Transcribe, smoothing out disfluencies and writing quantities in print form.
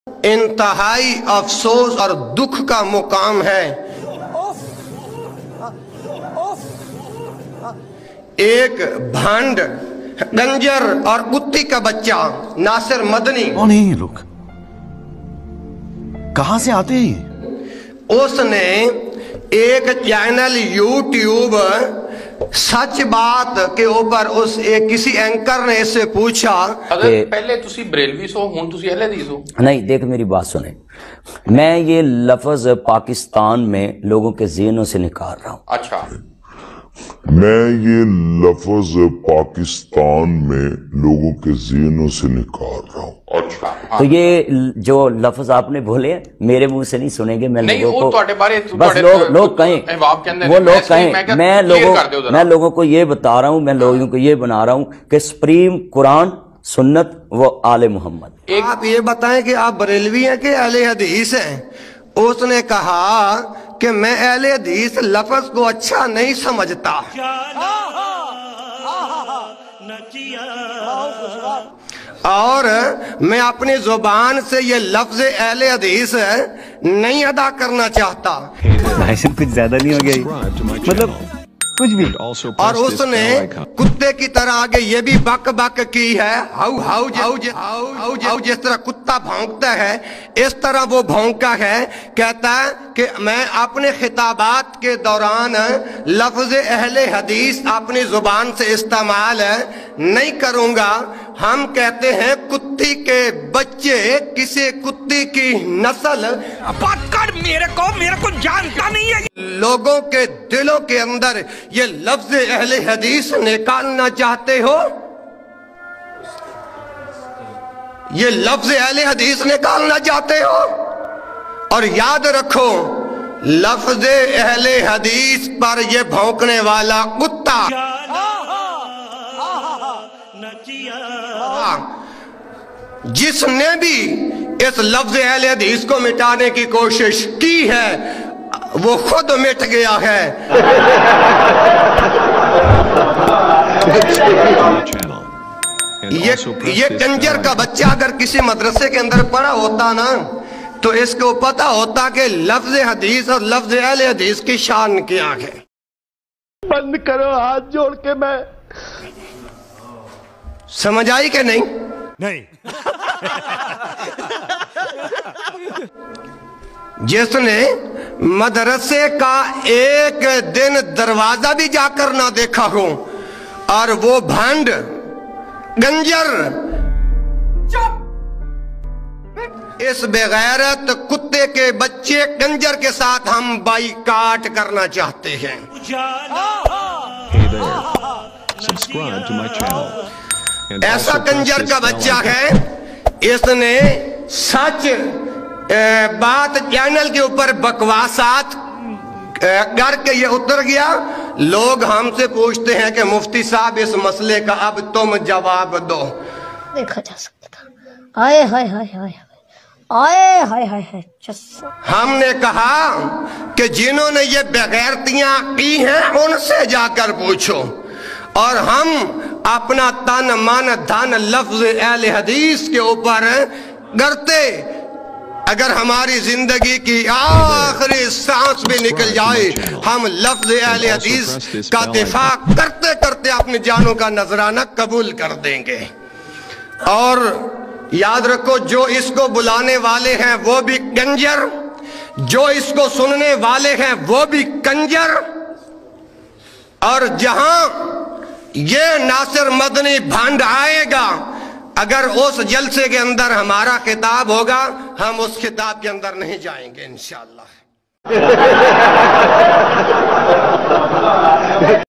इंतहाई अफसोस और दुख का मुकाम है एक भांड, गंजर और कुत्ती का बच्चा नासिर मदनी। कौन है ये लोग? कहां से आते हैं ये? उसने एक चैनल यूट्यूब सच बात के ऊपर उस किसी एंकर ने इससे पूछा, अगर पहले तुसी बरेलवी सो हुन तुसी अहले हदीस हो? नहीं, देख मेरी बात सुने, मैं ये लफ्ज पाकिस्तान में लोगों के ज़हनों से निकाल रहा हूँ। अच्छा, मैं ये लफ्ज पाकिस्तान में लोगों के ज़हनों से निकाल रहा हूँ। अच्छा, हाँ। तो ये जो लफ्ज आपने बोले मेरे मुंह से नहीं सुनेंगे, मैं नहीं, लोगों को बस लोग कहें, वो लोग कहें, मैं लोगों को ये बता रहा हूँ, मैं लोगों को ये बना रहा हूँ कि सुप्रीम कुरान, सुन्नत व आले मोहम्मद। आप ये बताएं कि आप बरेलवी हैं कि अहले हदीस हैं? उसने कहा कि मैं अहले हदीस लफ्ज को अच्छा नहीं समझता और मैं अपनी जुबान से ये लफ्ज अहले हदीस नहीं अदा करना चाहता। कुछ ज्यादा नहीं हो गया, मतलब कुछ भी। और उसने कुत्ते की तरह आगे ये भी बक बक की है, how how how how how, जिस तरह कुत्ता भौंकता है इस तरह वो भौंका है। कहता है कि मैं अपने खिताबात के दौरान लफ्ज अहले हदीस अपनी जुबान से इस्तेमाल नहीं करूंगा। हम कहते हैं कुत्ती के बच्चे, किसी कुत्ती की नस्ल बात कर, मेरे को जानता नहीं है। लोगों के दिलों के अंदर ये लफ्ज अहले हदीस निकालना चाहते हो, ये लफ्ज अहले हदीस निकालना चाहते हो। और याद रखो, लफ्ज अहले हदीस पर ये भौंकने वाला कुत्ता जिसने भी इस लफ्ज अहले हदीस को मिटाने की कोशिश की है वो खुद मिट गया है। ये कंजर का बच्चा अगर किसी मदरसे के अंदर पढ़ा होता ना तो इसको पता होता कि लफ्ज हदीस और लफ्ज अहले हदीस की शान क्या है। बंद करो हाथ जोड़ के, मैं समझ आई कि नहीं? नहीं। जिसने मदरसे का एक दिन दरवाजा भी जाकर ना देखा हो और वो भांड, गंजर, इस बेगैरत कुत्ते के बच्चे गंजर के साथ हम बाइकाट करना चाहते हैं। ऐसा कंजर का बच्चा है, इसने सच बात चैनल के ऊपर बकवासात करके ये उतर गया। लोग हमसे पूछते हैं कि मुफ्ती साहब इस मसले का अब तुम जवाब दो। देखा जा सकता था। आए हाय हाय हाय आए हाय हाय हाय। हमने कहा कि जिन्होंने ये बेगैरतियां की हैं उनसे जाकर पूछो, और हम अपना तन मन धन लफ्ज अहले हदीस के ऊपर करते, अगर हमारी जिंदगी की आखिरी सांस भी निकल जाए हम लफ्ज अहले हदीस का दिफा करते करते अपनी जानों का नजराना कबूल कर देंगे। और याद रखो, जो इसको बुलाने वाले हैं वो भी कंजर, जो इसको सुनने वाले हैं वो भी कंजर। और जहां ये नासिर मदनी भांड आएगा, अगर उस जलसे के अंदर हमारा खिताब होगा हम उस खिताब के अंदर नहीं जाएंगे इंशाअल्लाह।